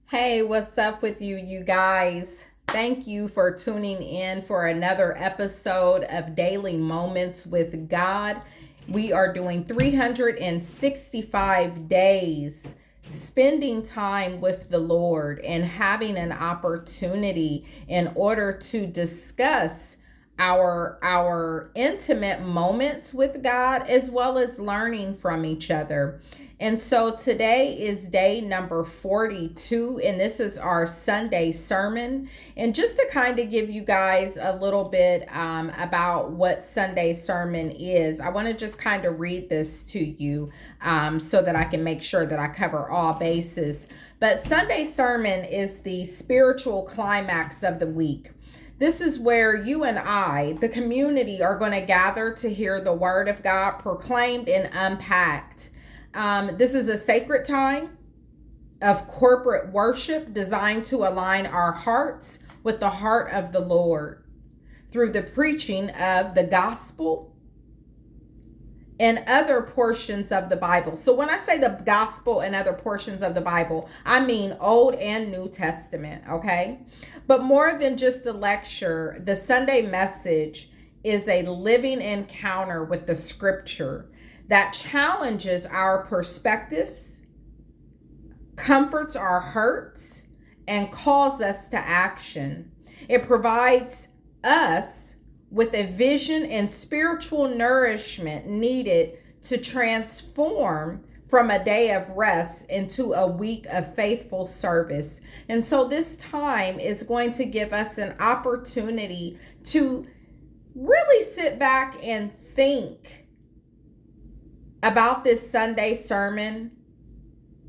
Hey, what's up with you guys? Thank you for tuning in for another episode of Daily Moments with God. We are doing 365 days spending time with the Lord and having an opportunity in order to discuss our intimate moments with God as well as learning from each other. And so today is day number 42, and this is our Sunday sermon. And just to kind of give you guys a little bit about what Sunday sermon is, I want to just kind of read this to you so that I can make sure that I cover all bases. But Sunday sermon is the spiritual climax of the week. This is where you and I, the community, are going to gather to hear the word of God proclaimed and unpacked. This is a sacred time of corporate worship designed to align our hearts with the heart of the Lord through the preaching of the gospel and other portions of the Bible. So when I say the gospel and other portions of the Bible, I mean Old and New Testament, okay? But more than just a lecture, the Sunday message is a living encounter with the scripture that challenges our perspectives, comforts our hurts, and calls us to action. It provides us with a vision and spiritual nourishment needed to transform from a day of rest into a week of faithful service. And so this time is going to give us an opportunity to really sit back and think about this Sunday sermon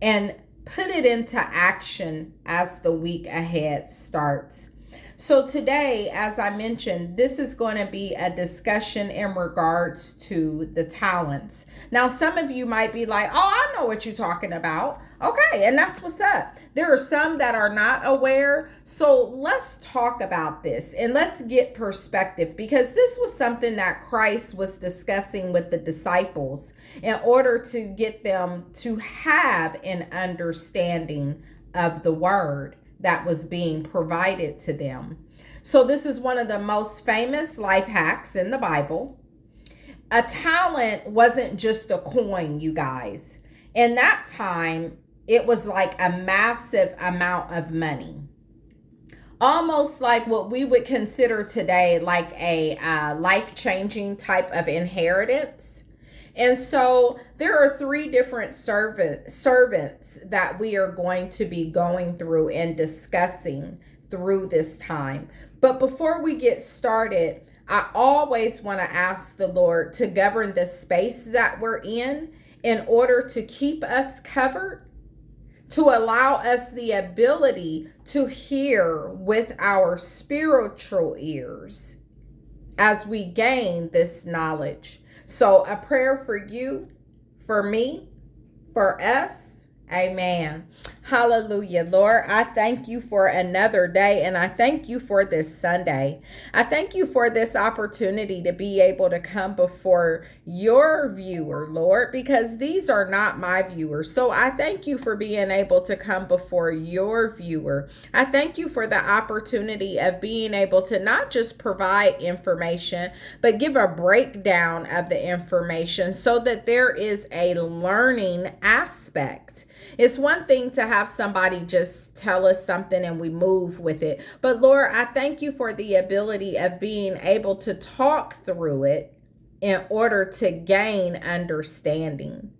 and put it into action as the week ahead starts. So today, as I mentioned, this is going to be a discussion in regards to the talents. Now, some of you might be like, oh, I know what you're talking about. Okay, and that's what's up. There are some that are not aware. So let's talk about this and let's get perspective, because this was something that Christ was discussing with the disciples in order to get them to have an understanding of the word that was being provided to them. So this is one of the most famous life hacks in the Bible. A talent wasn't just a coin, you guys. In that time, it was like a massive amount of money. Almost like what we would consider today like a life-changing type of inheritance. And so there are three different servants that we are going to be going through and discussing through this time. But before we get started, I always want to ask the Lord to govern the space that we're in order to keep us covered, to allow us the ability to hear with our spiritual ears as we gain this knowledge. So a prayer for you, for me, for us. Amen. Hallelujah. Lord, I thank you for another day, and I thank you for this Sunday. I thank you for this opportunity to be able to come before your viewer, Lord, because these are not my viewers. So I thank you for being able to come before your viewer. I thank you for the opportunity of being able to not just provide information, but give a breakdown of the information so that there is a learning aspect. It's one thing to have somebody just tell us something and we move with it. But Lord, I thank you for the ability of being able to talk through it in order to gain understanding.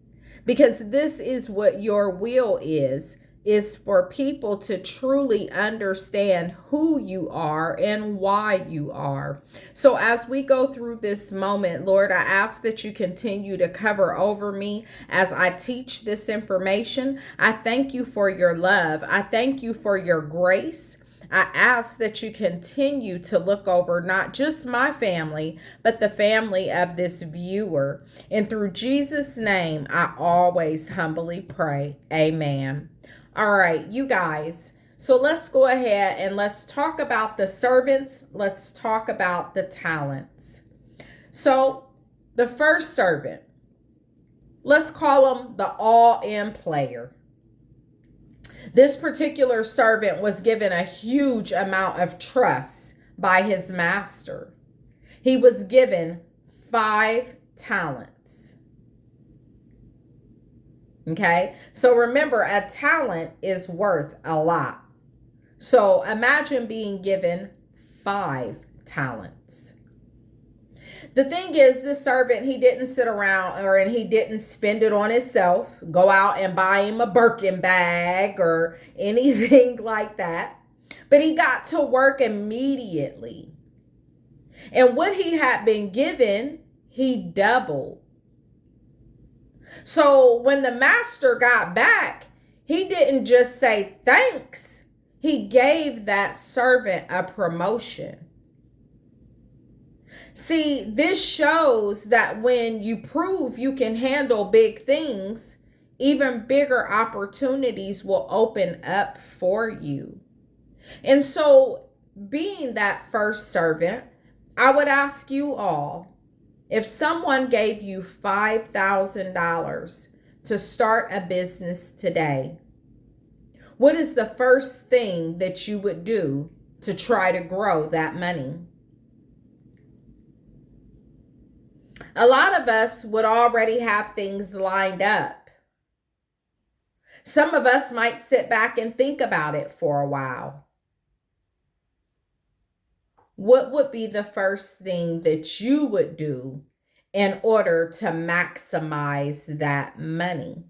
Because this is what your will is for people to truly understand who you are and why you are. So as we go through this moment, Lord, I ask that you continue to cover over me as I teach this information. I thank you for your love. I thank you for your grace. I ask that you continue to look over not just my family, but the family of this viewer. And through Jesus' name, I always humbly pray. Amen. All right, you guys. So let's go ahead and let's talk about the servants. Let's talk about the talents. So the first servant, let's call him the all-in player. This particular servant was given a huge amount of trust by his master. He was given 5 talents. Okay, so remember, a talent is worth a lot. So imagine being given 5 talents. The thing is, this servant, he didn't sit around and he didn't spend it on himself, go out and buy him a Birkin bag or anything like that. But he got to work immediately. And what he had been given, he doubled. So when the master got back, he didn't just say thanks. He gave that servant a promotion. See, this shows that when you prove you can handle big things, even bigger opportunities will open up for you. And so, being that first servant, I would ask you all, if someone gave you $5,000 to start a business today, what is the first thing that you would do to try to grow that money? A lot of us would already have things lined up. Some of us might sit back and think about it for a while. What would be the first thing that you would do in order to maximize that money?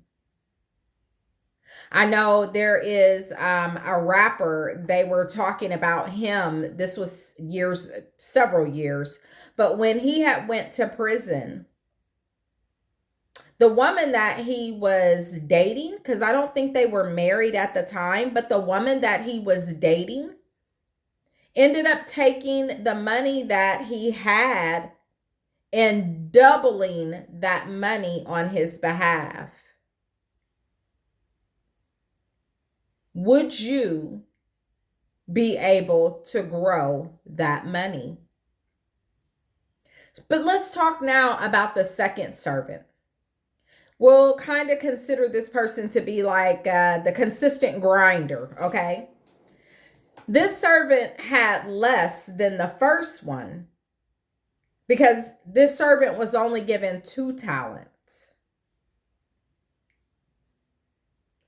I know there is a rapper, they were talking about him. This was several years. But when he had went to prison, the woman that he was dating, because I don't think they were married at the time, but the woman that he was dating ended up taking the money that he had and doubling that money on his behalf. Would you be able to grow that money? But let's talk now about the second servant. We'll kind of consider this person to be like the consistent grinder, okay? This servant had less than the first one because this servant was only given 2 talents.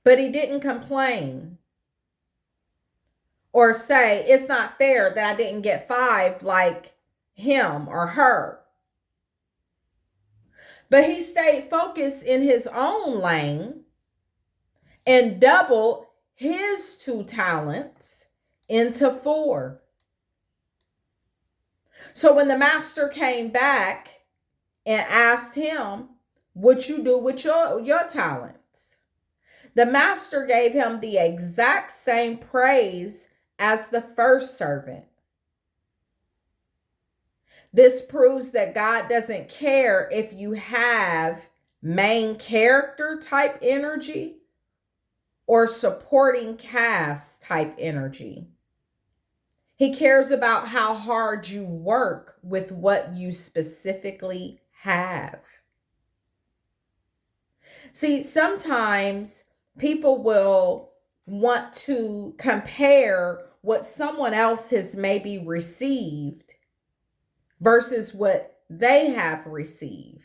But he didn't complain or say, it's not fair that I didn't get 5 like him or her. But he stayed focused in his own lane and doubled his 2 talents into 4. So when the master came back and asked him, what you do with your talents? The master gave him the exact same praise as the first servant. This proves that God doesn't care if you have main character type energy or supporting cast type energy. He cares about how hard you work with what you specifically have. See, sometimes people will want to compare what someone else has maybe received versus what they have received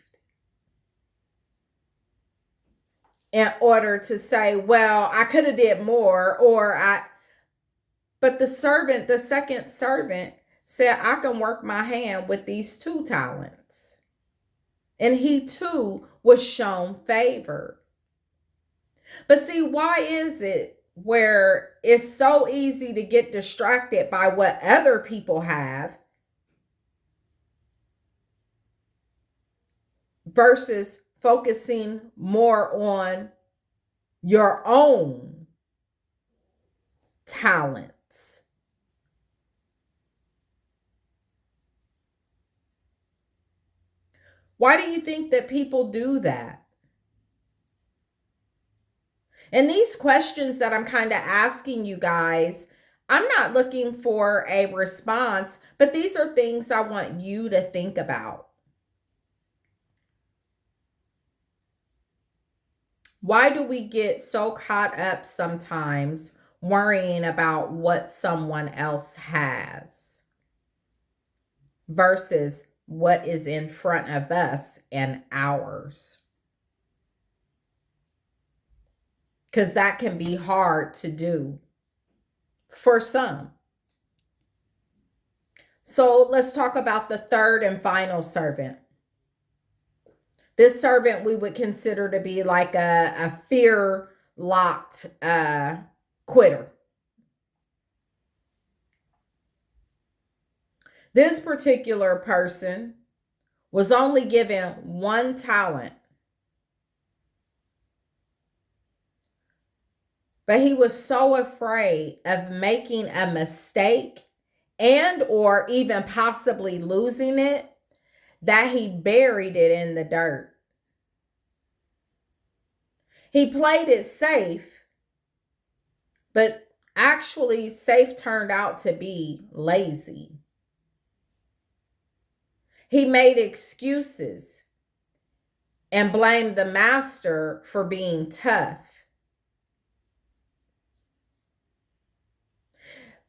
in order to say, well, I could have did more, but the second servant said, I can work my hand with these 2 talents. And he too was shown favor. But see, why is it where it's so easy to get distracted by what other people have versus focusing more on your own talents? Why do you think that people do that? And these questions that I'm kind of asking you guys, I'm not looking for a response, but these are things I want you to think about. Why do we get so caught up sometimes worrying about what someone else has versus what is in front of us and ours? Because that can be hard to do for some. So let's talk about the third and final servant. This servant we would consider to be like a fear locked quitter. This particular person was only given one talent, but he was so afraid of making a mistake and or even possibly losing it that he buried it in the dirt. He played it safe, but actually safe turned out to be lazy. He made excuses and blamed the master for being tough.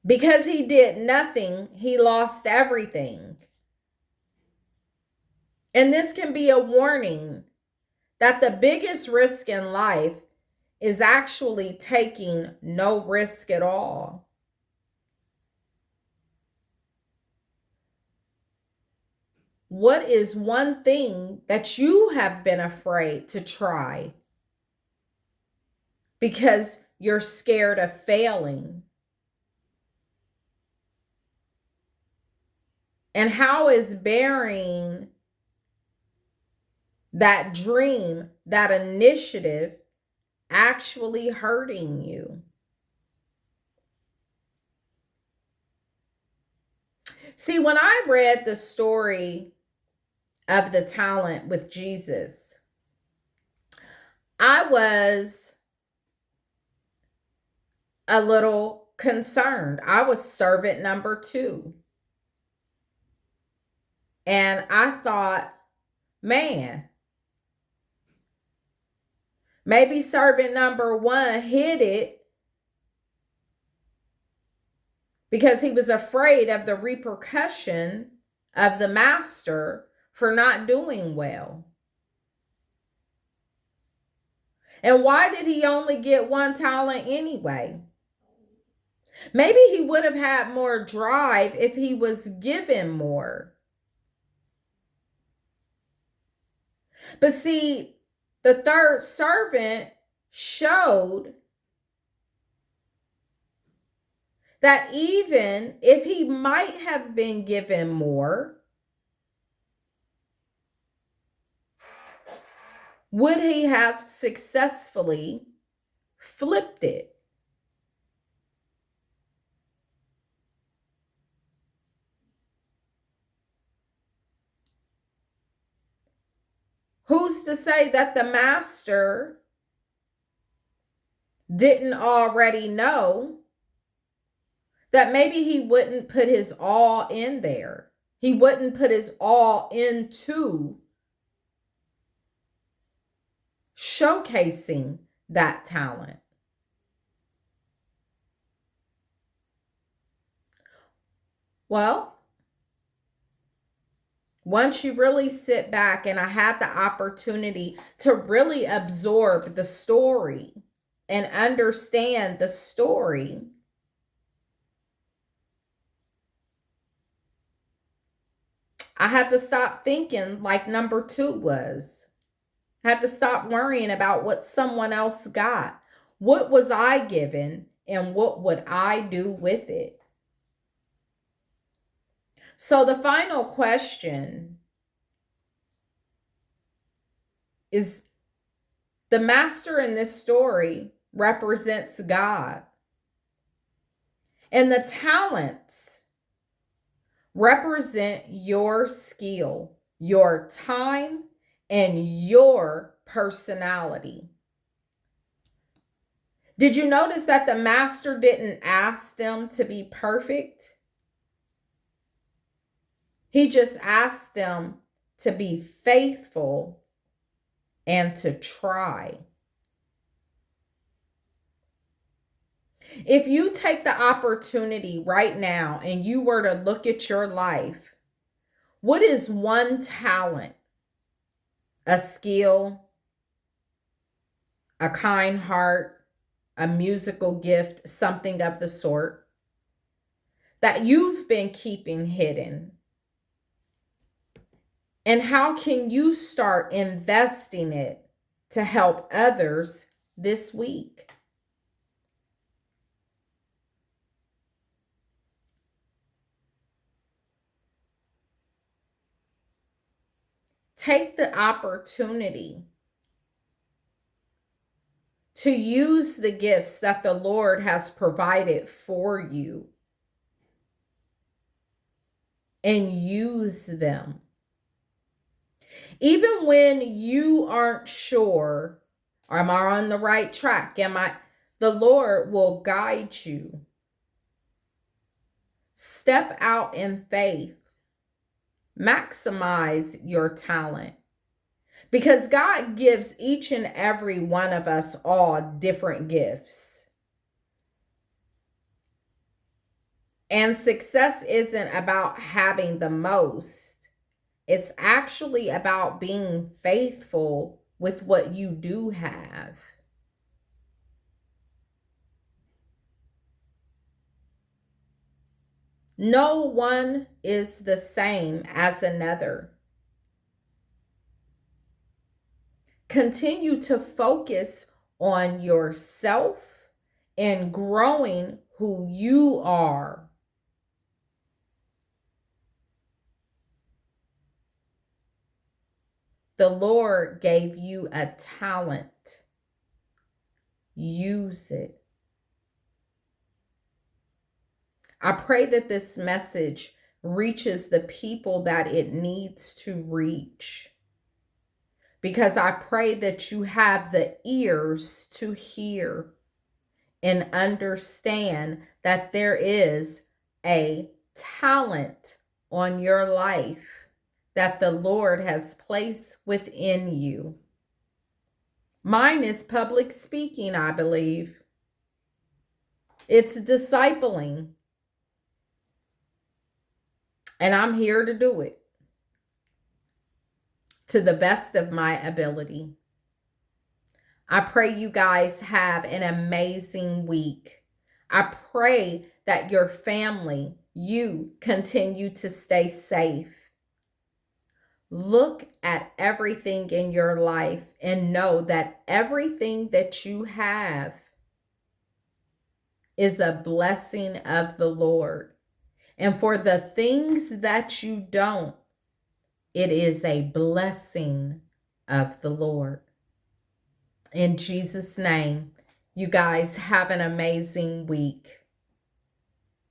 Because he did nothing, he lost everything. And this can be a warning that the biggest risk in life is actually taking no risk at all. What is one thing that you have been afraid to try because you're scared of failing? And how is burying that dream, that initiative, actually hurting you? See, when I read the story of the talent with Jesus, I was a little concerned. I was servant number 2. And I thought, man, maybe servant number 1 hid it because he was afraid of the repercussion of the master for not doing well. And why did he only get 1 talent anyway? Maybe he would have had more drive if he was given more. But see, the third servant showed that even if he might have been given more, would he have successfully flipped it? Who's to say that the master didn't already know that maybe he wouldn't put his all in there? He wouldn't put his all into showcasing that talent. Well, once you really sit back, and I had the opportunity to really absorb the story and understand the story, I had to stop thinking like number 2 was. I had to stop worrying about what someone else got. What was I given and what would I do with it? So the final question is, the master in this story represents God. And the talents represent your skill, your time, and your personality. Did you notice that the master didn't ask them to be perfect? He just asked them to be faithful and to try. If you take the opportunity right now and you were to look at your life, what is one talent, a skill, a kind heart, a musical gift, something of the sort that you've been keeping hidden? And how can you start investing it to help others this week? Take the opportunity to use the gifts that the Lord has provided for you and use them. Even when you aren't sure, am I on the right track? The Lord will guide you. Step out in faith. Maximize your talent. Because God gives each and every one of us all different gifts. And success isn't about having the most. It's actually about being faithful with what you do have. No one is the same as another. Continue to focus on yourself and growing who you are. The Lord gave you a talent. Use it. I pray that this message reaches the people that it needs to reach. Because I pray that you have the ears to hear and understand that there is a talent on your life that the Lord has placed within you. Mine is public speaking, I believe. It's discipling. And I'm here to do it to the best of my ability. I pray you guys have an amazing week. I pray that your family, you continue to stay safe. Look at everything in your life and know that everything that you have is a blessing of the Lord. And for the things that you don't, it is a blessing of the Lord. In Jesus' name, you guys have an amazing week.